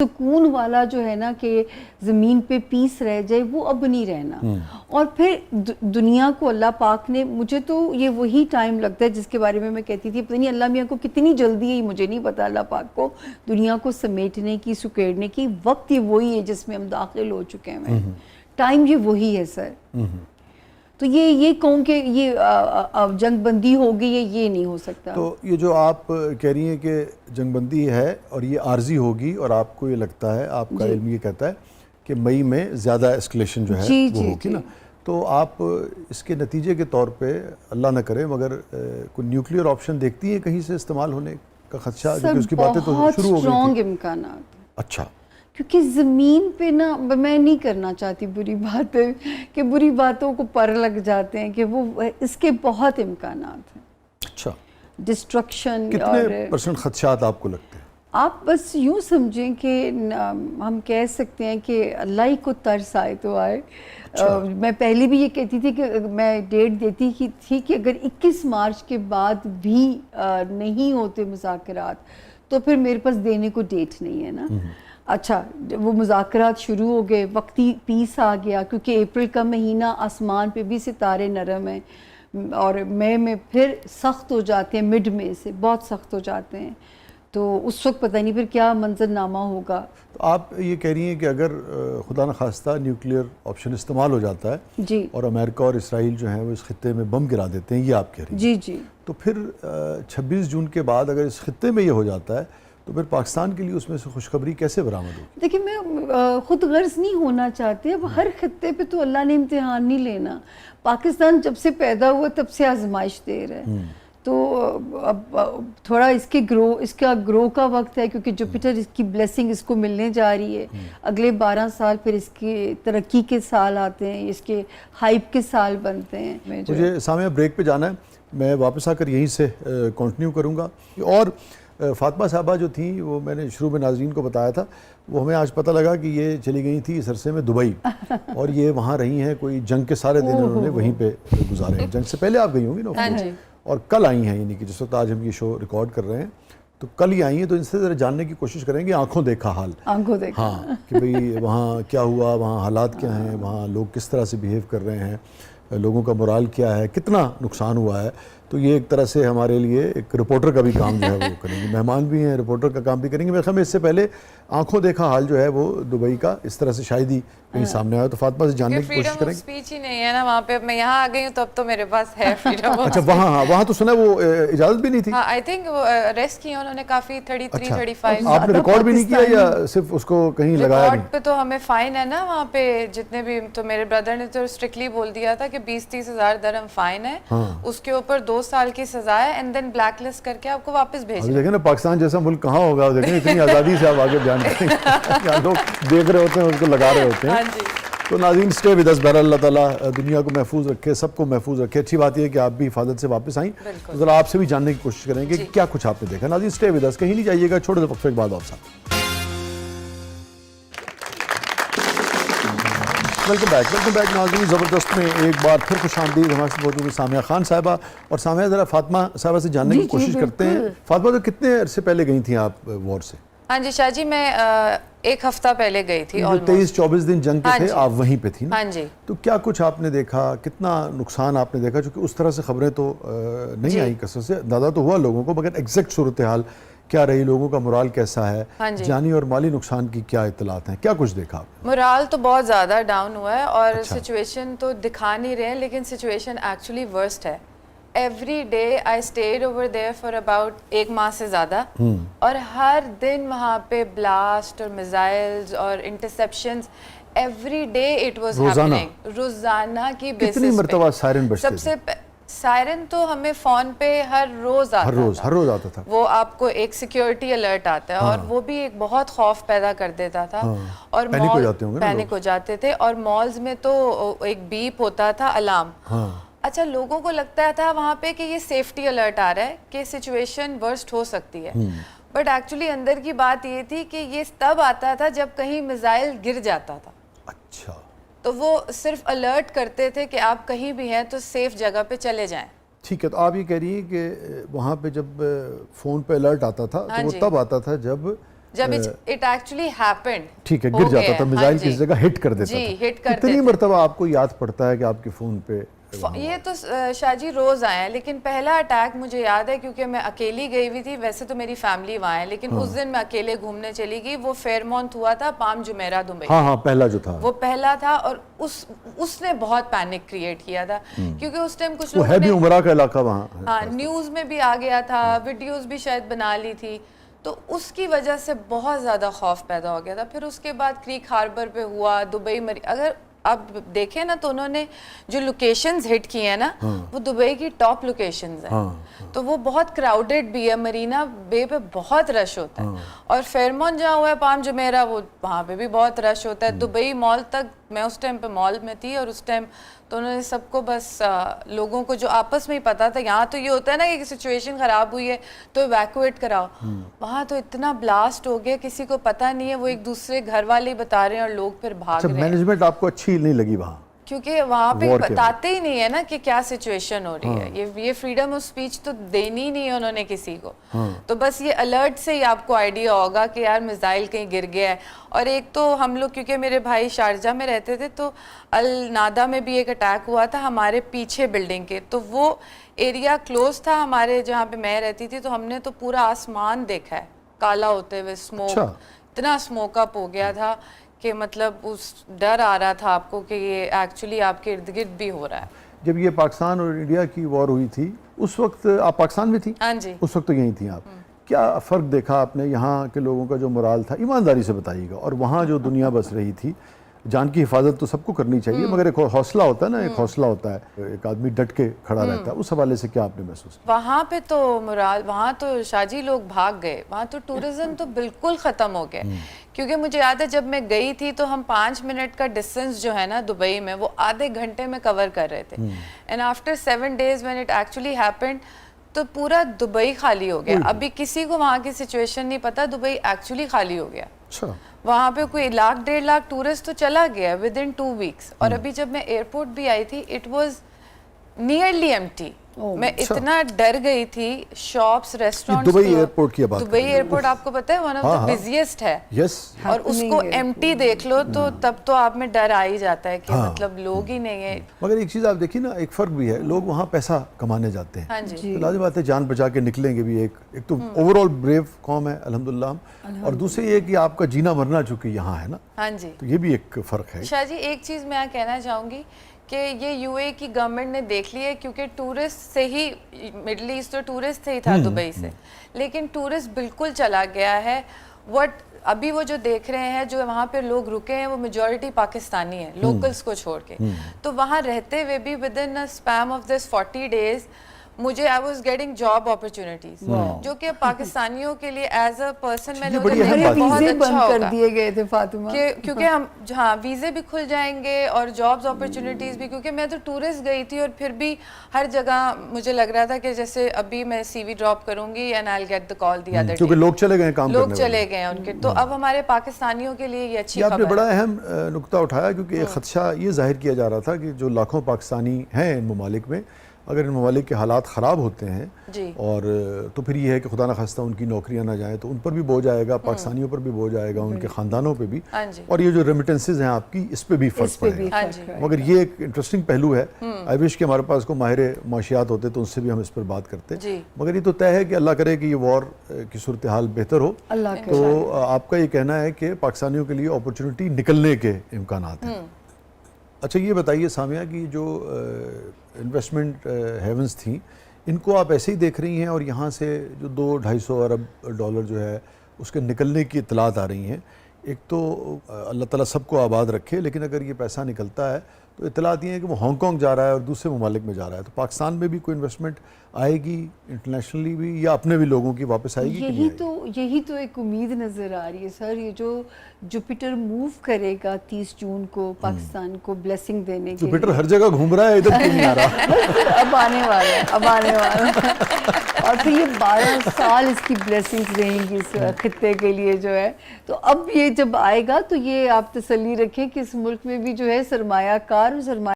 سکون والا جو ہے نا کہ زمین پہ پیس رہ جائے وہ اب نہیں رہنا. اور پھر دنیا کو اللہ پاک نے, مجھے تو یہ وہی ٹائم لگتا ہے جس کے بارے میں کہتی تھی پتہ نہیں اللہ میاں کو کتنی جلدی ہے, مجھے نہیں پتا اللہ پاک کو دنیا کو سمیٹنے کی, سکیڑنے کی. وقت یہ وہی ہے جس میں ہم داخل ہو چکے ہیں, ٹائم یہ وہی ہے سر. تو یہ کہوں کہ یہ جنگ بندی ہوگی, یہ نہیں ہو سکتا. تو یہ جو آپ کہہ رہی ہیں کہ جنگ بندی ہے اور یہ عارضی ہوگی, اور آپ کو یہ لگتا ہے, آپ کا علم یہ کہتا ہے کہ مئی میں زیادہ اسکلیشن جو ہے وہ ہوگی نا, تو آپ اس کے نتیجے کے طور پہ اللہ نہ کرے مگر کوئی نیوکلیئر آپشن دیکھتی ہیں کہیں سے استعمال ہونے کا خدشہ, کیونکہ اس کی باتیں تو شروع ہو گئی تھی. بہت اسٹرانگ امکانات. اچھا, کیونکہ زمین پہ نا, میں نہیں کرنا چاہتی بری باتیں کہ بری باتوں کو پر لگ جاتے ہیں, کہ وہ اس کے بہت امکانات ہیں. اچھا, ڈسٹرکشن. کتنے پرسنٹ خدشات آپ کو لگتے ہیں؟ آپ بس یوں سمجھیں کہ ہم کہہ سکتے ہیں کہ اللہ ہی کو ترس آئے تو آئے. میں پہلے بھی یہ کہتی تھی کہ میں ڈیٹ دیتی تھی کہ اگر 21 مارچ کے بعد بھی نہیں ہوتے مذاکرات تو پھر میرے پاس دینے کو ڈیٹ نہیں ہے نا. اچھا, وہ مذاکرات شروع ہو گئے, وقتی پیس آ گیا, کیونکہ اپریل کا مہینہ آسمان پہ بھی ستارے نرم ہیں, اور مئی میں پھر سخت ہو جاتے ہیں, مڈ میں سے بہت سخت ہو جاتے ہیں, تو اس وقت پتہ نہیں پھر کیا منظرنامہ ہوگا. تو آپ یہ کہہ رہی ہیں کہ اگر خدا نخواستہ نیوکلیئر آپشن استعمال ہو جاتا ہے جی, اور امریکہ اور اسرائیل جو ہیں وہ اس خطے میں بم گرا دیتے ہیں, یہ آپ کہہ رہی ہیں, جی جی, تو پھر 26 جون کے بعد اگر اس خطے میں یہ ہو جاتا ہے تو پھر پاکستان کے لیے اس میں سے خوشخبری کیسے برآمد ہوگی؟ دیکھیں میں خود غرض نہیں ہونا چاہتی. اب ہر خطے پہ تو اللہ نے امتحان نہیں لینا. پاکستان جب سے پیدا ہوا تب سے آزمائش دے رہا ہے, تو اب تھوڑا اس کا گرو کا وقت ہے, کیونکہ جوپیٹر اس کی بلیسنگ اس کو ملنے جا رہی ہے. اگلے 12 سال پھر اس کی ترقی کے سال آتے ہیں, اس کے ہائپ کے سال بنتے ہیں. مجھے سامعہ بریک پہ جانا ہے, میں واپس آ کر یہیں سے کنٹینیو کروں گا. اور فاطمہ صاحبہ جو تھیں وہ میں نے شروع میں ناظرین کو بتایا تھا, وہ ہمیں آج پتہ لگا کہ یہ چلی گئی تھی اس عرصے میں دبئی, اور یہ وہاں رہی ہیں, کوئی جنگ کے سارے دن انہوں نے وہیں پہ گزارے ہیں. جنگ سے پہلے آپ گئی ہوں گی نا, اور کل آئی ہیں, یعنی کہ جس وقت آج ہم یہ شو ریکارڈ کر رہے ہیں تو کل ہی آئی ہیں. تو ان سے ذرا جاننے کی کوشش کریں گے آنکھوں دیکھا حال, ہاں, کہ بھئی وہاں کیا ہوا, وہاں حالات کیا ہیں, وہاں لوگ کس طرح سے بیہیو کر رہے ہیں, لوگوں کا مورال کیا ہے, کتنا نقصان ہوا ہے. تو یہ ایک طرح سے ہمارے لیے ایک رپورٹر کا بھی کام جو ہے وہ کریں گے, مہمان بھی ہیں, رپورٹر کا کام بھی کریں گے. میرے خیال میں اس سے پہلے آنکھوں دیکھا حال جو ہے وہ دبئی کا اس طرح سے شاید ہی کہیں سامنے آیا. تو فاطمہ سے جاننے کی کوشش کریں گے. سپیچ ہی نہیں ہے نا وہاں پہ, میں یہاں آ گئی ہوں تو اب تو میرے پاس ہے فریڈم. اچھا, وہاں تو سنا وہ اجازت بھی نہیں تھی. ہاں, آئی تھنک وہ اریسٹ کیا انہوں نے کافی 33-35. آپ نے ریکارڈ بھی نہیں کیا یا صرف اس کو کہیں لگایا نہیں؟ ریکارڈ پہ تو ہمیں فائن ہے نا وہاں پہ جتنے بھی, تو میرے بردر نے تو اسٹرکٹلی بول دیا تھا کہ 20-30 ہزار درہم فائن ہے, اس کے اوپر 2 سال کی سزا ہے, اینڈ دین بلیک لسٹ کر کے آپ کو واپس بھیج دیں. دیکھیں نا پاکستان جیسا ملک کہاں ہوگا, دیکھیں اتنی آزادی سے آپ آگے بیان کریں گے, لوگ دیکھ رہے ہوتے ہیں, اس کو لگا رہے ہوتے ہیں. تو ناظرین اسٹے ود اس, بہرحال اللہ تعالیٰ دنیا کو محفوظ رکھے, سب کو محفوظ رکھے. اچھی بات یہ ہے کہ آپ بھی حفاظت سے واپس آئیں, تو ذرا آپ سے بھی جاننے کی کوشش کریں گے کہ کیا کچھ آپ نے دیکھا. ناظرین اسٹے ود اس, کہیں نہیں جائیے گا, چھوٹے سے وقفے کے بعد آپ ساتھ. ویلکم بیک ناظرین. زبردست میں ایک بار پھر خوش آمدید. ہمارے سے موجود ہیں سامعہ خان صاحبہ, اور سامعہ ذرا فاطمہ صاحبہ سے جاننے کی کوشش کرتے ہیں. فاطمہ تو کتنے عرصے پہلے گئی تھیں آپ وار سے؟ ہاں جی شاہ جی, میں 1 ہفتہ پہلے گئی تھی. 23-24 دن جنگ کے تھے, آپ وہیں پہ تھی نا. ہاں جی. تو کیا کچھ آپ نے دیکھا, کتنا نقصان آپ نے دیکھا, چونکہ اس طرح سے خبریں تو نہیں آئیں کثرت سے, اندازہ تو ہوا لوگوں کو, مگر ایگزیکٹ صورتحال کیا رہی, لوگوں کا مورال کیسا ہے, جانی اور مالی نقصان کی کیا اطلاعات ہیں, کیا کچھ دیکھا آپ نے؟ مورال تو بہت زیادہ ڈاؤن ہوا ہے, اور سچویشن تو دکھا نہیں رہے ہیں, لیکن سچویشن ایکچولی ورسٹ ہے. Every day I stayed over there for about 1 ماہ سے زیادہ, اور ہر دن وہاں پہ بلاسٹ اور میزائلز اور interceptions, every day it was happening, روزانہ کی بیسس پہ. کتنی مرتبہ سائرن بجتے تھے؟ سب سے سائرن تو ہمیں فون پہ ہر روز آتا تھا. وہ آپ کو ایک سیکیورٹی الرٹ آتا ہے, اور وہ بھی ایک بہت خوف پیدا کر دیتا تھا, اور پینک ہو جاتے تھے. اور مالز میں تو ایک بیپ ہوتا تھا, الارم. اچھا, لوگوں کو لگتا تھا وہاں پہ کہ یہ سیفٹی الرٹ آ رہا ہے, کہ سچویشن ورسٹ ہو سکتی ہے, بٹ ایکچولی اندر کی بات یہ تھی کہ یہ تب آتا تھا جب کہیں میزائل گر جاتا تھا. اچھا, تو وہ صرف الرٹ کرتے تھے کہ آپ کہیں بھی ہیں تو سیف جگہ پہ چلے جائیں. ٹھیک ہے, تو آپ یہ کہہ رہی ہیں کہ وہاں پہ جب فون پہ الرٹ آتا تھا تو وہ تب آتا تھا جب جب it actually happened, ٹھیک ہے گر جاتا تھا میزائل کس جگہ ہٹ کر دیتا جی تھا. ہٹ کرتے کتنی مرتبہ آپ کو یاد پڑتا ہے کہ آپ کے فون پہ یہ تو شاہ جی روز آئے ہیں, لیکن پہلا اٹیک مجھے یاد ہے کیونکہ میں اکیلی گئی ہوئی تھی, ویسے تو میری فیملی وہاں ہے لیکن اس دن میں اکیلے گھومنے چلی گئی. وہ فیئرمونٹ ہوا تھا پام جمیرہ دبئی, ہاں پہلا جو تھا وہ پہلا تھا, اور اس نے بہت پینک کریٹ کیا تھا کیونکہ اس ٹائم کچھ وہ ہے بھی عمرہ کا علاقہ وہاں, ہاں نیوز میں بھی آ گیا تھا, ویڈیوز بھی شاید بنا لی تھی, تو اس کی وجہ سے بہت زیادہ خوف پیدا ہو گیا تھا. پھر اس کے بعد کریک ہاربر پہ ہوا, دبئی اگر آپ دیکھیں نا تو انہوں نے جو لوکیشنز ہٹ کی ہیں نا وہ دبئی کی ٹاپ لوکیشنز ہیں, تو وہ بہت کراؤڈڈ بھی ہے, مرینا بے پہ بہت رش ہوتا ہے, اور فیئرمونٹ جہاں ہوا ہے پام جمیرہ وہ وہاں پہ بھی بہت رش ہوتا ہے. دبئی مال تک میں اس ٹائم پہ مال میں تھی, اور اس ٹائم تو انہوں نے سب کو بس لوگوں کو جو آپس میں ہی پتا تھا, یہاں تو یہ ہوتا ہے نا کہ سچویشن خراب ہوئی ہے تو ایویکویٹ کراؤ, وہاں تو اتنا بلاسٹ ہو گیا کسی کو پتہ نہیں ہے, وہ ایک دوسرے گھر والے بتا رہے ہیں اور لوگ پھر بھاگ رہے ہیں. مینجمنٹ آپ کو اچھی نہیں لگی وہاں کیونکہ وہاں پہ بتاتے ہی نہیں ہے نا کہ کیا سچویشن ہو رہی ہے, یہ فریڈم آف سپیچ تو دینی ہی نہیں ہے انہوں نے کسی کو, تو بس یہ الرٹ سے ہی آپ کو آئیڈیا ہوگا کہ یار میزائل کہیں گر گیا ہے. اور ایک تو ہم لوگ کیونکہ میرے بھائی شارجہ میں رہتے تھے تو النادہ میں بھی ایک اٹیک ہوا تھا ہمارے پیچھے بلڈنگ کے, تو وہ ایریا کلوز تھا ہمارے جہاں پہ میں رہتی تھی, تو ہم نے تو پورا آسمان دیکھا ہے کالا ہوتے ہوئے, اسموک, اتنا اسموک اپ ہو گیا تھا کہ مطلب اس ڈر آ رہا تھا آپ کو کہ یہ ایکچولی آپ کے ارد گرد بھی ہو رہا ہے. جب یہ پاکستان اور انڈیا کی وار ہوئی تھی اس وقت آپ پاکستان میں تھی؟ ہاں جی, اس وقت تو یہیں تھیں آپ. کیا فرق دیکھا آپ نے یہاں کے لوگوں کا جو مرال تھا, ایمانداری سے بتائیے گا, اور وہاں جو دنیا بس رہی تھی؟ جان کی حفاظت تو سب کو کرنی چاہیے مگر ایک حوصلہ ہوتا ہے نا, ایک حوصلہ ہوتا ہے, ایک آدمی ڈٹ کے کھڑا رہتا ہے, اس حوالے سے کیا آپ نے محسوس کیا؟ وہاں پہ تو مراد, وہاں تو شاہ جی لوگ بھاگ گئے, وہاں تو ٹورزم تو بالکل ختم ہو گئے. کیونکہ مجھے یاد ہے جب میں گئی تھی تو ہم 5 منٹ کا ڈسٹینس جو ہے نا دبئی میں وہ آدھے گھنٹے میں کور کر رہے تھے, and after 7 days when it actually happened تو پورا دبئی خالی ہو گیا. ابھی کسی کو وہاں کی سچویشن نہیں پتا, دبئی ایکچولی خالی ہو گیا. وہاں پہ کوئی 1 لاکھ 1.5 لاکھ ٹورسٹ تو چلا گیا ودن 2 weeks. اور ابھی جب میں ایئرپورٹ بھی آئی تھی اٹ واز نیئرلی ایمٹی, میں اتنا ڈر گئی تھی. شاپس, ریسٹورینٹس, دبئی ایئرپورٹ کی بات, دبئی ایئرپورٹ آپ کو پتہ ہے ون آف دا بزیسٹ ہے, اور اس کو ایمٹی دیکھ لو تو تب تو آپ میں ڈر آ ہی جاتا ہے کہ مطلب لوگ ہی نہیں ہے. مگر ایک چیز آپ دیکھیے نا, ایک فرق بھی ہے, لوگ وہاں پیسہ کمانے جاتے ہیں, ہاں جی, لازم بات ہے جان بچا کے نکلیں گے بھی. ایک تو اوور آل بریو قوم ہے الحمدللہ, اور دوسری یہ کہ آپ کا جینا مرنا چونکہ یہاں ہے نا, ہاں جی, تو یہ بھی ایک فرق ہے. شاہ جی ایک چیز میں کہنا چاہوں گی کہ یہ یو اے کی گورنمنٹ نے دیکھ لی ہے, کیونکہ ٹورسٹ سے ہی مڈل ایسٹ تو ٹورسٹ سے ہی تھا دبئی سے, لیکن ٹورسٹ بالکل چلا گیا ہے. وٹ ابھی وہ جو دیکھ رہے ہیں, جو وہاں پہ لوگ رکے ہیں وہ میجورٹی پاکستانی ہیں, لوکلز کو چھوڑ کے, تو وہاں رہتے ہوئے بھی ودن اے اسپیم آف دس 40 days مجھے I was getting job opportunities, جو کہ پاکستانیوں کے لیے ایز اے پرسن میں نے بہت اچھا کر دیے گئے تھے فاطمہ, کیونکہ ہم ہاں ویزے بھی کھل جائیں گے اور جابز اپرچونیٹیز بھی, کیونکہ میں تو ٹورسٹ گئی تھی اور پھر بھی ہر جگہ مجھے لگ رہا تھا کہ جیسے ابھی میں سی وی ڈراپ کروں گی and I will get the call the other day, کیونکہ لوگ چلے گئے کام کرنے, لوگ چلے گئے ان کے. تو اب ہمارے پاکستانیوں کے لیے یہ اچھی خبر ہے. آپ نے بڑا اہم نقطہ اٹھایا, کیونکہ ایک خدشہ یہ ظاہر کیا جا رہا تھا کہ جو لاکھوں پاکستانی ہیں ان ممالک میں, اگر ان ممالک کے حالات خراب ہوتے ہیں اور تو پھر یہ ہے کہ خدا نخواستہ ان کی نوکریاں نہ جائیں, تو ان پر بھی بوجھ آئے گا, پاکستانیوں پر بھی بوجھ آئے گا, ان کے خاندانوں پہ بھی, اور یہ جو ریمیٹنسز ہیں آپ کی اس پہ بھی فرق پڑے گا. مگر یہ ایک انٹرسٹنگ پہلو ہے, آئی وش کہ ہمارے پاس کو ماہر معاشیات ہوتے تو ان سے بھی ہم اس پر بات کرتے, مگر یہ تو طے ہے کہ اللہ کرے کہ یہ وار کی صورتحال بہتر ہو. تو آپ کا یہ کہنا ہے کہ پاکستانیوں کے لیے اپرچونٹی نکلنے کے امکانات ہیں. اچھا یہ بتائیے سامیہ کہ جو انویسٹمنٹ ہیونز تھیں ان کو آپ ایسے ہی دیکھ رہی ہیں, اور یہاں سے جو 200-250 ارب ڈالر جو ہے اس کے نکلنے کی اطلاعات آ رہی ہیں, ایک تو اللہ تعالیٰ سب کو آباد رکھے, لیکن اگر یہ پیسہ نکلتا ہے تو اطلاعات یہ ہے کہ وہ ہانگ کانگ جا رہا ہے اور دوسرے ممالک میں جا رہا ہے, تو پاکستان میں بھی کوئی انویسٹمنٹ آئے گی انٹرنیشنلی بھی, یا اپنے بھی لوگوں کی واپس آئے گی؟ یہی تو ایک امید نظر آ رہی ہے سر. یہ جو جوپیٹر موو کرے گا 30 جون کو پاکستان کو بلیسنگ دینے کے, جوپیٹر ہر جگہ گھوم رہا ہے, ادھر کیوں نہیں آ رہا؟ اب آنے والا اور پھر یہ 12 سال اس کی بلیسنگز رہیں گی اس خطے کے لیے جو ہے. تو اب یہ جب آئے گا تو یہ آپ تسلی رکھیں کہ اس ملک میں بھی جو ہے سرمایہ کار اور سرمایہ